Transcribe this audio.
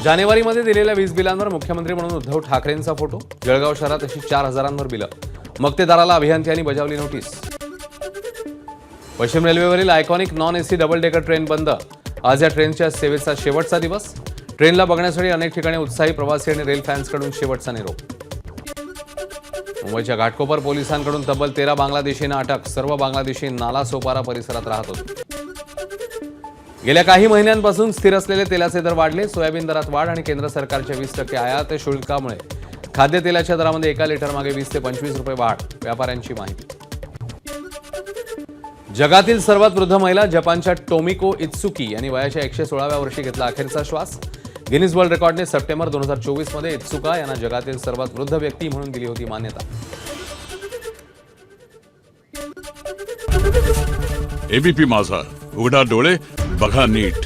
जानेवारीमध्ये दिलेल्या वीज बिलांवर मुख्यमंत्री म्हणून उद्धव ठाकरेंचा फोटो. जळगाव शहरात अशी 4,000वर बिलं. मक्तेदाराला अभियंत्यांनी बजावली नोटीस. पश्चिम रेल्वेवरील iconic non AC double decker train बंद. आज या ट्रेनच्या सेवेचा शेवटचा दिवस. ट्रेनला बघण्यासाठी अनेक ठिकाणी उत्साही प्रवासी आणि रेल फॅन्सकडून शेवटचा निरोप. मुंबईच्या घाटकोपर पोलिसांकडून तब्बल 13 बांगलादेशींना अटक. सर्व बांगलादेशी नालासोपारा परिसरात राहत होते. गेल्या काही महिन्यांपासून स्थिर असलेले तेलाचे दर वाढले. सोयाबीन दरात वाढ आणि केंद्र सरकारच्या 20% आयात शुल्कामुळे खाद्यतेलाच्या दरामध्ये 1 लिटर मागे 20 ते 25 रुपये वाढ. व्यापाऱ्यांची माहिती. जगातील सर्वात वृद्ध महिला जपानच्या टोमिको इत्सुकी यांनी वयाच्या 116व्या वर्षी घेतला अखेरचा श्वास. गिनीज वर्ल्ड रेकॉर्डने सप्टेंबर 2024 मध्ये इत्सुका यांना जगातील सर्वात वृद्ध व्यक्ती म्हणून दिली होती मान्यता. एबीपी माझा, उघडा डोळे बघा नीट.